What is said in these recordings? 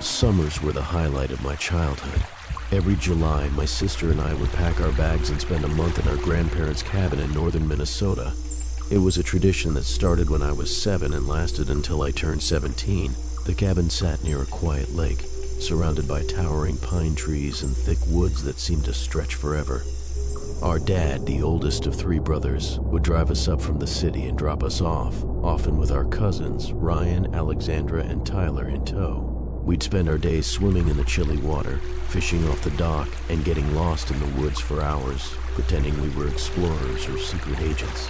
Summers were the highlight of my childhood. Every July, my sister and I would pack our bags and spend a month in our grandparents' cabin in northern Minnesota. It was a tradition that started when I was 7 and lasted until I turned 17. The cabin sat near a quiet lake, surrounded by towering pine trees and thick woods that seemed to stretch forever. Our dad, the oldest of 3 brothers, would drive us up from the city and drop us off, often with our cousins, Ryan, Alexandra, and Tyler in tow. We'd spend our days swimming in the chilly water, fishing off the dock, and getting lost in the woods for hours, pretending we were explorers or secret agents.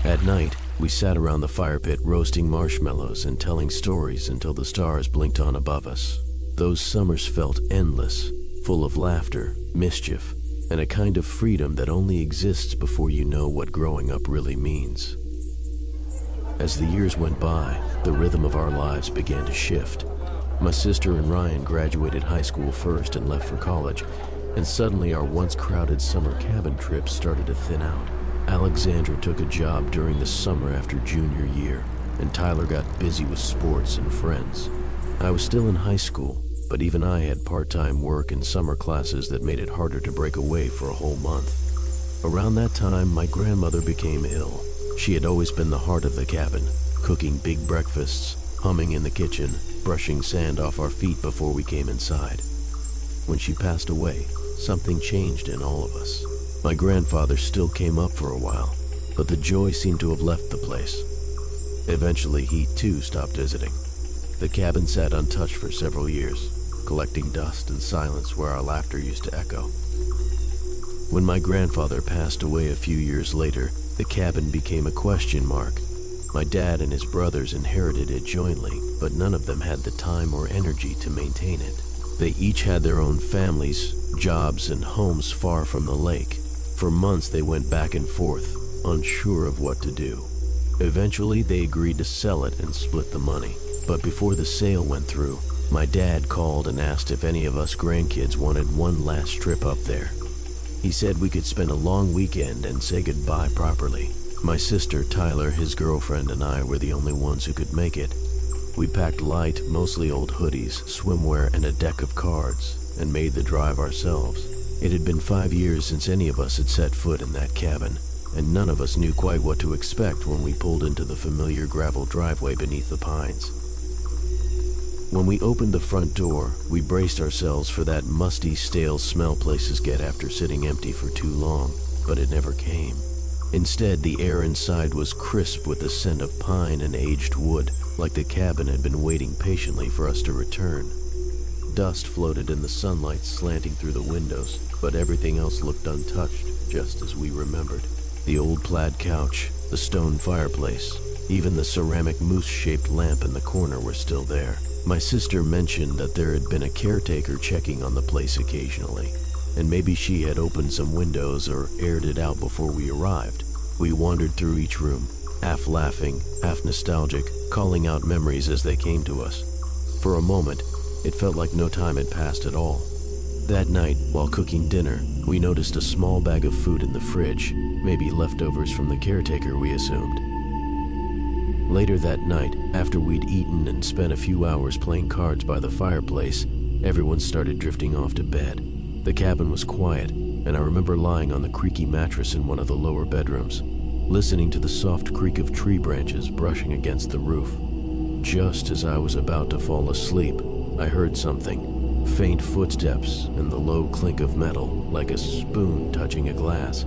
At night, we sat around the fire pit roasting marshmallows and telling stories until the stars blinked on above us. Those summers felt endless, full of laughter, mischief, and a kind of freedom that only exists before you know what growing up really means. As the years went by, the rhythm of our lives began to shift. My sister and Ryan graduated high school first and left for college, and suddenly our once crowded summer cabin trips started to thin out. Alexandra took a job during the summer after junior year, and Tyler got busy with sports and friends. I was still in high school, but even I had part-time work and summer classes that made it harder to break away for a whole month. Around that time, my grandmother became ill. She had always been the heart of the cabin, cooking big breakfasts, humming in the kitchen, brushing sand off our feet before we came inside. When she passed away, something changed in all of us. My grandfather still came up for a while, but the joy seemed to have left the place. Eventually, he too stopped visiting. The cabin sat untouched for several years, collecting dust and silence where our laughter used to echo. When my grandfather passed away a few years later, the cabin became a question mark. My dad and his brothers inherited it jointly, but none of them had the time or energy to maintain it. They each had their own families, jobs, and homes far from the lake. For months they went back and forth, unsure of what to do. Eventually they agreed to sell it and split the money. But before the sale went through, my dad called and asked if any of us grandkids wanted one last trip up there. He said we could spend a long weekend and say goodbye properly. My sister, Tyler, his girlfriend, and I were the only ones who could make it. We packed light, mostly old hoodies, swimwear, and a deck of cards, and made the drive ourselves. It had been 5 years since any of us had set foot in that cabin, and none of us knew quite what to expect when we pulled into the familiar gravel driveway beneath the pines. When we opened the front door, we braced ourselves for that musty, stale smell places get after sitting empty for too long, but it never came. Instead, the air inside was crisp with the scent of pine and aged wood, like the cabin had been waiting patiently for us to return. Dust floated in the sunlight slanting through the windows, but everything else looked untouched, just as we remembered. The old plaid couch, the stone fireplace, even the ceramic moose-shaped lamp in the corner were still there. My sister mentioned that there had been a caretaker checking on the place occasionally, and maybe she had opened some windows or aired it out before we arrived. We wandered through each room, half laughing, half nostalgic, calling out memories as they came to us. For a moment, it felt like no time had passed at all. That night, while cooking dinner, we noticed a small bag of food in the fridge, maybe leftovers from the caretaker, we assumed. Later that night, after we'd eaten and spent a few hours playing cards by the fireplace, everyone started drifting off to bed. The cabin was quiet, and I remember lying on the creaky mattress in one of the lower bedrooms, listening to the soft creak of tree branches brushing against the roof. Just as I was about to fall asleep, I heard something, faint footsteps and the low clink of metal, like a spoon touching a glass.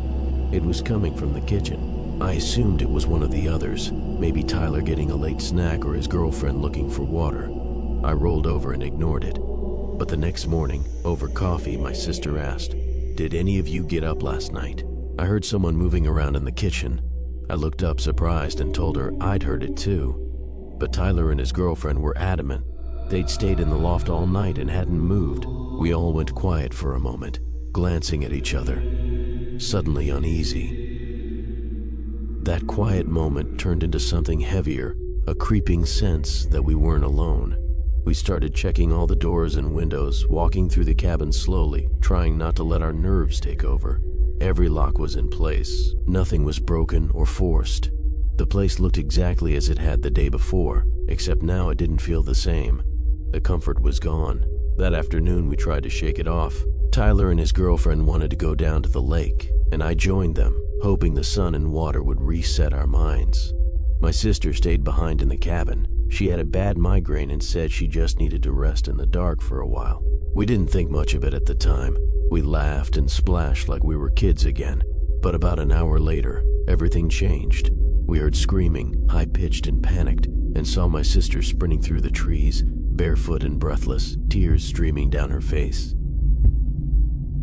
It was coming from the kitchen. I assumed it was one of the others, maybe Tyler getting a late snack or his girlfriend looking for water. I rolled over and ignored it. But the next morning, over coffee, my sister asked, "Did any of you get up last night?" I heard someone moving around in the kitchen. I looked up surprised and told her I'd heard it too. But Tyler and his girlfriend were adamant. They'd stayed in the loft all night and hadn't moved. We all went quiet for a moment, glancing at each other, suddenly uneasy. That quiet moment turned into something heavier, a creeping sense that we weren't alone. We started checking all the doors and windows, walking through the cabin slowly, trying not to let our nerves take over. Every lock was in place. Nothing was broken or forced. The place looked exactly as it had the day before, except now it didn't feel the same. The comfort was gone. That afternoon, we tried to shake it off. Tyler and his girlfriend wanted to go down to the lake, and I joined them, hoping the sun and water would reset our minds. My sister stayed behind in the cabin. She had a bad migraine and said she just needed to rest in the dark for a while. We didn't think much of it at the time. We laughed and splashed like we were kids again. But about an hour later, everything changed. We heard screaming, high-pitched and panicked, and saw my sister sprinting through the trees, barefoot and breathless, tears streaming down her face.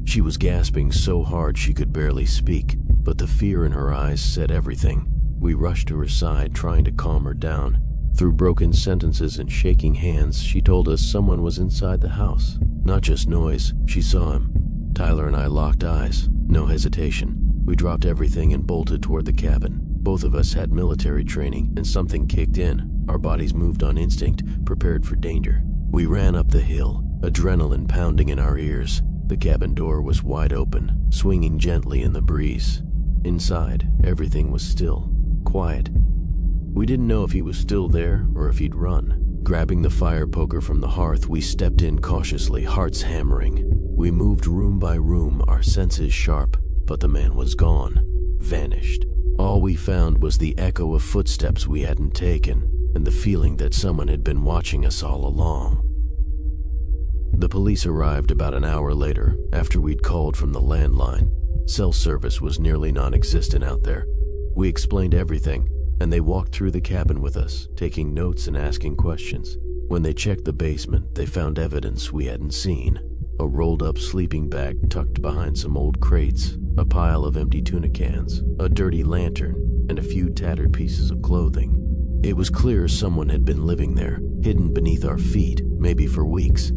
She was gasping so hard she could barely speak, but the fear in her eyes said everything. We rushed to her side, trying to calm her down. Through broken sentences and shaking hands, she told us someone was inside the house. Not just noise, she saw him. Tyler and I locked eyes, no hesitation. We dropped everything and bolted toward the cabin. Both of us had military training, and something kicked in. Our bodies moved on instinct, prepared for danger. We ran up the hill, adrenaline pounding in our ears. The cabin door was wide open, swinging gently in the breeze. Inside, everything was still, quiet. We didn't know if he was still there or if he'd run. Grabbing the fire poker from the hearth, we stepped in cautiously, hearts hammering. We moved room by room, our senses sharp, but the man was gone, vanished. All we found was the echo of footsteps we hadn't taken, and the feeling that someone had been watching us all along. The police arrived about an hour later, after we'd called from the landline. Cell service was nearly non-existent out there. We explained everything, and they walked through the cabin with us, taking notes and asking questions. When they checked the basement, they found evidence we hadn't seen. A rolled-up sleeping bag tucked behind some old crates, a pile of empty tuna cans, a dirty lantern, and a few tattered pieces of clothing. It was clear someone had been living there, hidden beneath our feet, maybe for weeks.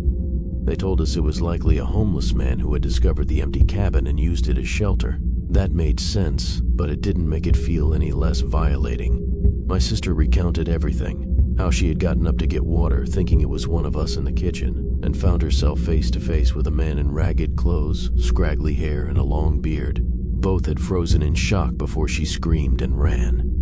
They told us it was likely a homeless man who had discovered the empty cabin and used it as shelter. That made sense, but it didn't make it feel any less violating. My sister recounted everything, how she had gotten up to get water, thinking it was one of us in the kitchen, and found herself face to face with a man in ragged clothes, scraggly hair, and a long beard. Both had frozen in shock before she screamed and ran.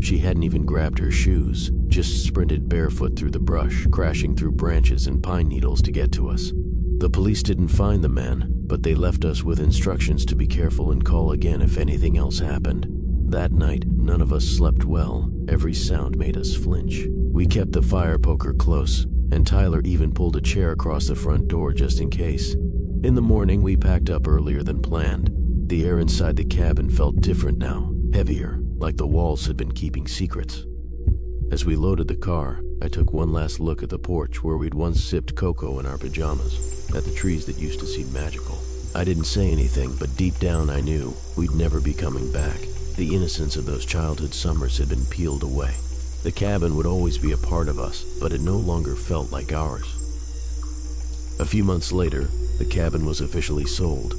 She hadn't even grabbed her shoes, just sprinted barefoot through the brush, crashing through branches and pine needles to get to us. The police didn't find the man, but they left us with instructions to be careful and call again if anything else happened. That night, none of us slept well. Every sound made us flinch. We kept the fire poker close, and Tyler even pulled a chair across the front door just in case. In the morning, we packed up earlier than planned. The air inside the cabin felt different now, heavier, like the walls had been keeping secrets. As we loaded the car, I took one last look at the porch where we'd once sipped cocoa in our pajamas, at the trees that used to seem magical. I didn't say anything, but deep down I knew we'd never be coming back. The innocence of those childhood summers had been peeled away. The cabin would always be a part of us, but it no longer felt like ours. A few months later, the cabin was officially sold.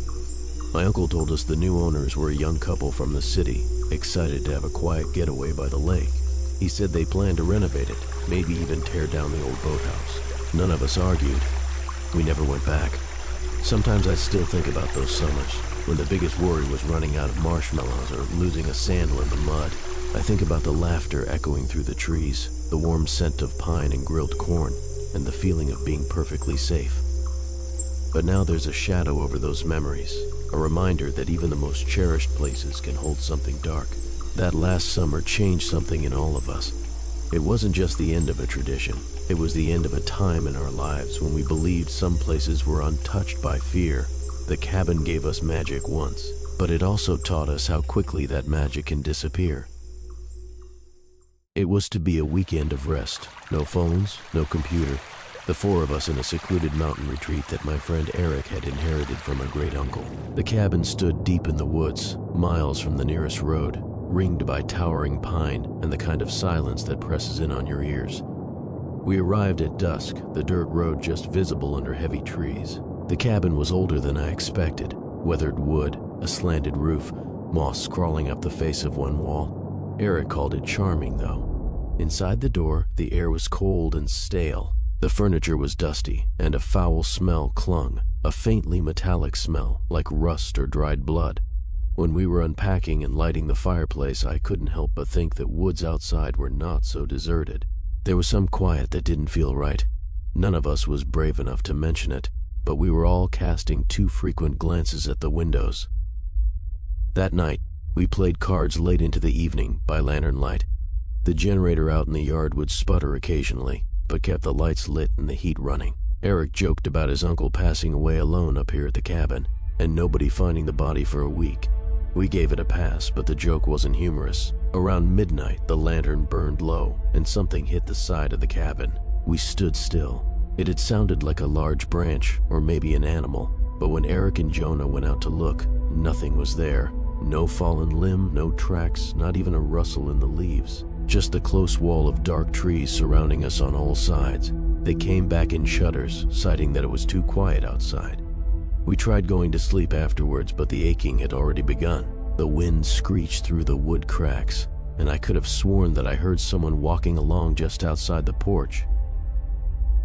My uncle told us the new owners were a young couple from the city, excited to have a quiet getaway by the lake. He said they planned to renovate it, maybe even tear down the old boathouse. None of us argued. We never went back. Sometimes I still think about those summers, when the biggest worry was running out of marshmallows or losing a sandal in the mud. I think about the laughter echoing through the trees, the warm scent of pine and grilled corn, and the feeling of being perfectly safe. But now there's a shadow over those memories, a reminder that even the most cherished places can hold something dark. That last summer changed something in all of us. It wasn't just the end of a tradition. It was the end of a time in our lives when we believed some places were untouched by fear. The cabin gave us magic once, but it also taught us how quickly that magic can disappear. It was to be a weekend of rest. No phones, no computer. The four of us in a secluded mountain retreat that my friend Eric had inherited from a great uncle. The cabin stood deep in the woods, miles from the nearest road, ringed by towering pine and the kind of silence that presses in on your ears. We arrived at dusk, the dirt road just visible under heavy trees. The cabin was older than I expected. Weathered wood, a slanted roof, moss crawling up the face of one wall. Eric called it charming, though. Inside the door, the air was cold and stale. The furniture was dusty, and a foul smell clung, a faintly metallic smell, like rust or dried blood. When we were unpacking and lighting the fireplace, I couldn't help but think that woods outside were not so deserted. There was some quiet that didn't feel right. None of us was brave enough to mention it, but we were all casting too frequent glances at the windows. That night, we played cards late into the evening by lantern light. The generator out in the yard would sputter occasionally, but kept the lights lit and the heat running. Eric joked about his uncle passing away alone up here at the cabin, and nobody finding the body for a week. We gave it a pass, but the joke wasn't humorous. Around midnight, the lantern burned low, and something hit the side of the cabin. We stood still. It had sounded like a large branch, or maybe an animal, but when Eric and Jonah went out to look, nothing was there. No fallen limb, no tracks, not even a rustle in the leaves. Just the close wall of dark trees surrounding us on all sides. They came back in shudders, citing that it was too quiet outside. We tried going to sleep afterwards, but the aching had already begun. The wind screeched through the wood cracks, and I could have sworn that I heard someone walking along just outside the porch.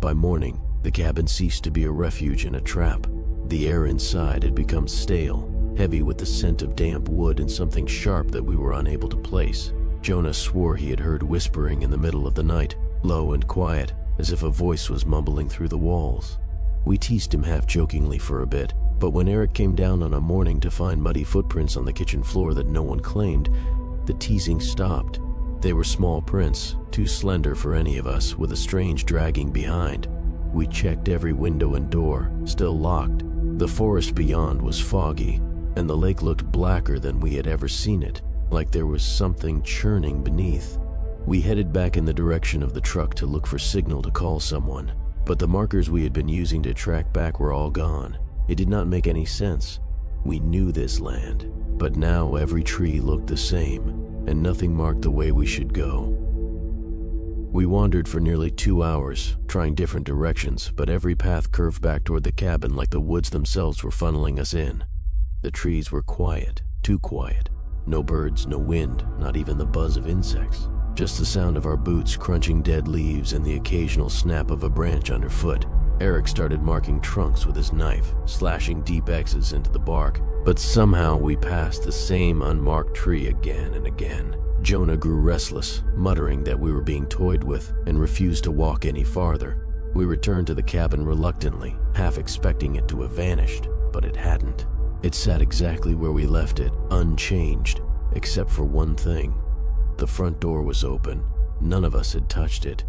By morning, the cabin ceased to be a refuge and a trap. The air inside had become stale, heavy with the scent of damp wood and something sharp that we were unable to place. Jonah swore he had heard whispering in the middle of the night, low and quiet, as if a voice was mumbling through the walls. We teased him half-jokingly for a bit, but when Eric came down on a morning to find muddy footprints on the kitchen floor that no one claimed, the teasing stopped. They were small prints, too slender for any of us, with a strange dragging behind. We checked every window and door, still locked. The forest beyond was foggy, and the lake looked blacker than we had ever seen it, like there was something churning beneath. We headed back in the direction of the truck to look for signal to call someone, but the markers we had been using to track back were all gone. It did not make any sense. We knew this land, but now every tree looked the same, and nothing marked the way we should go. We wandered for nearly 2 hours, trying different directions, but every path curved back toward the cabin like the woods themselves were funneling us in. The trees were quiet, too quiet. No birds, no wind, not even the buzz of insects. Just the sound of our boots crunching dead leaves and the occasional snap of a branch underfoot. Eric started marking trunks with his knife, slashing deep X's into the bark, but somehow we passed the same unmarked tree again and again. Jonah grew restless, muttering that we were being toyed with, and refused to walk any farther. We returned to the cabin reluctantly, half expecting it to have vanished, but it hadn't. It sat exactly where we left it, unchanged, except for one thing. The front door was open. None of us had touched it.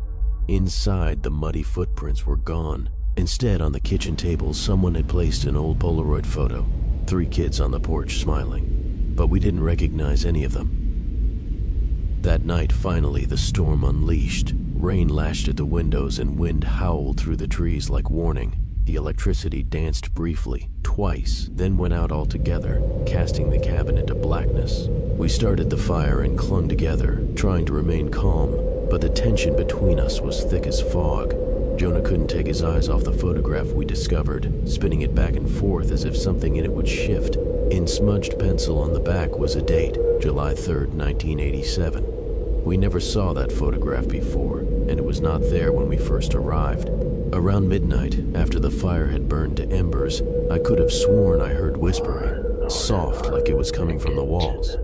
Inside, the muddy footprints were gone. Instead, on the kitchen table, someone had placed an old Polaroid photo. 3 kids on the porch smiling, but we didn't recognize any of them. That night, finally, the storm unleashed. Rain lashed at the windows and wind howled through the trees like warning. The electricity danced briefly, twice, then went out altogether, casting the cabin into blackness. We started the fire and clung together, trying to remain calm, but the tension between us was thick as fog. Jonah couldn't take his eyes off the photograph we discovered, spinning it back and forth as if something in it would shift. In smudged pencil on the back was a date, July 3rd, 1987. We never saw that photograph before, and it was not there when we first arrived. Around midnight, after the fire had burned to embers, I could have sworn I heard whispering, soft like it was coming from the walls.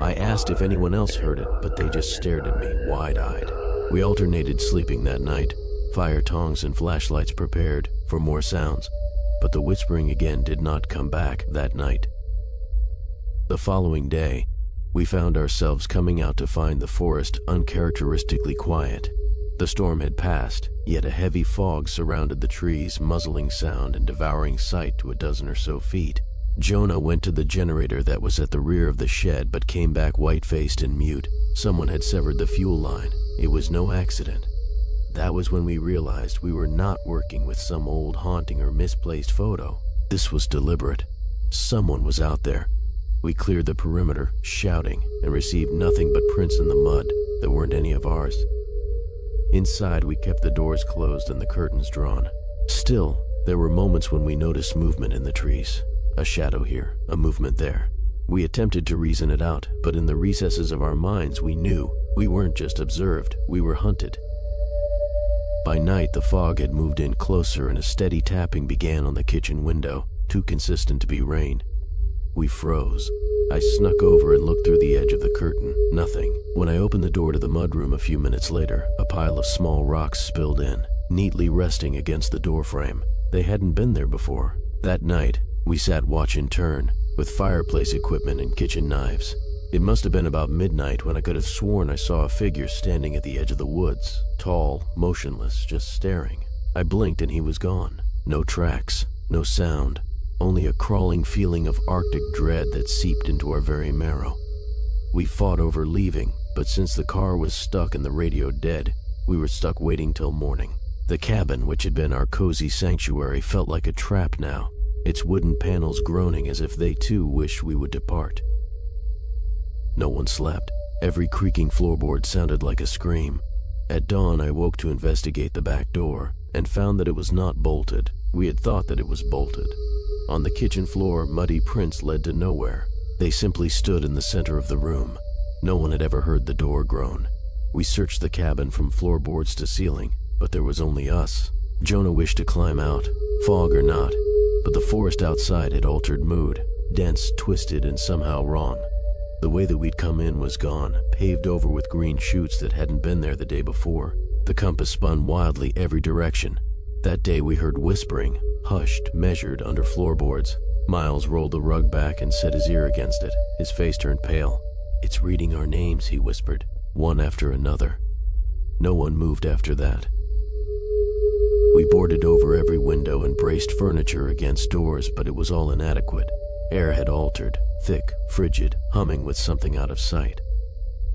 I asked if anyone else heard it, but they just stared at me, wide-eyed. We alternated sleeping that night, fire tongs and flashlights prepared for more sounds, but the whispering again did not come back that night. The following day, we found ourselves coming out to find the forest uncharacteristically quiet. The storm had passed, yet a heavy fog surrounded the trees, muzzling sound and devouring sight to a dozen or so feet. Jonah went to the generator that was at the rear of the shed but came back white-faced and mute. Someone had severed the fuel line. It was no accident. That was when we realized we were not working with some old haunting or misplaced photo. This was deliberate. Someone was out there. We cleared the perimeter, shouting, and received nothing but prints in the mud that weren't any of ours. Inside, we kept the doors closed and the curtains drawn. Still, there were moments when we noticed movement in the trees. A shadow here, a movement there. We attempted to reason it out, but in the recesses of our minds we knew we weren't just observed, we were hunted. By night, the fog had moved in closer and a steady tapping began on the kitchen window, too consistent to be rain. We froze. I snuck over and looked through the edge of the curtain. Nothing. When I opened the door to the mudroom a few minutes later, a pile of small rocks spilled in, neatly resting against the doorframe. They hadn't been there before. That night, we sat watch in turn, with fireplace equipment and kitchen knives. It must have been about midnight when I could have sworn I saw a figure standing at the edge of the woods, tall, motionless, just staring. I blinked and he was gone. No tracks, no sound, only a crawling feeling of Arctic dread that seeped into our very marrow. We fought over leaving, but since the car was stuck and the radio dead, we were stuck waiting till morning. The cabin, which had been our cozy sanctuary, felt like a trap now, its wooden panels groaning as if they too wished we would depart. No one slept. Every creaking floorboard sounded like a scream. At dawn, I woke to investigate the back door and found that it was not bolted. We had thought that it was bolted. On the kitchen floor, muddy prints led to nowhere. They simply stood in the center of the room. No one had ever heard the door groan. We searched the cabin from floorboards to ceiling, but there was only us. Jonah wished to climb out, fog or not, but the forest outside had altered mood, dense, twisted, and somehow wrong. The way that we'd come in was gone, paved over with green shoots that hadn't been there the day before. The compass spun wildly every direction. That day we heard whispering, hushed, measured under floorboards. Miles rolled the rug back and set his ear against it. His face turned pale. "It's reading our names," he whispered, one after another. No one moved after that. We boarded over every window and braced furniture against doors, but it was all inadequate. Air had altered, thick, frigid, humming with something out of sight.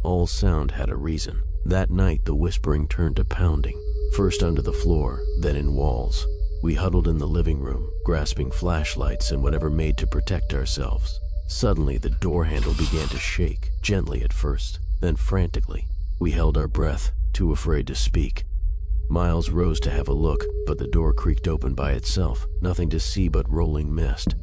All sound had a reason. That night the whispering turned to pounding, first under the floor, then in walls. We huddled in the living room, grasping flashlights and whatever made to protect ourselves. Suddenly the door handle began to shake, gently at first, then frantically. We held our breath, too afraid to speak. Miles rose to have a look, but the door creaked open by itself, nothing to see but rolling mist.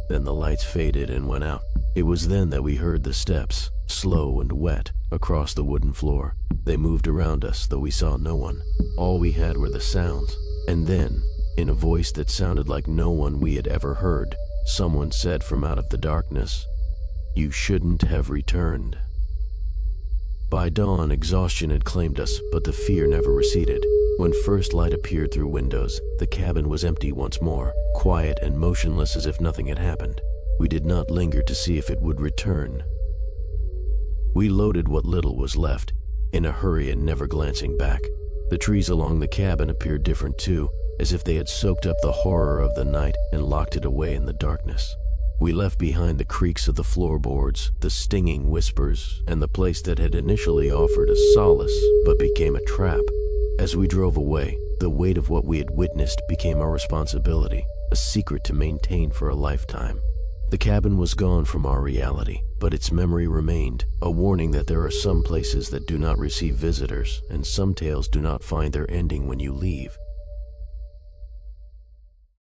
Then the lights faded and went out. It was then that we heard the steps, slow and wet, across the wooden floor. They moved around us, though we saw no one. All we had were the sounds. And then, in a voice that sounded like no one we had ever heard, someone said from out of the darkness, "You shouldn't have returned." By dawn, exhaustion had claimed us, but the fear never receded. When first light appeared through windows, the cabin was empty once more, quiet and motionless as if nothing had happened. We did not linger to see if it would return. We loaded what little was left, in a hurry and never glancing back. The trees along the cabin appeared different too, as if they had soaked up the horror of the night and locked it away in the darkness. We left behind the creaks of the floorboards, the stinging whispers, and the place that had initially offered us solace but became a trap. As we drove away, the weight of what we had witnessed became our responsibility, a secret to maintain for a lifetime. The cabin was gone from our reality, but its memory remained, a warning that there are some places that do not receive visitors, and some tales do not find their ending when you leave.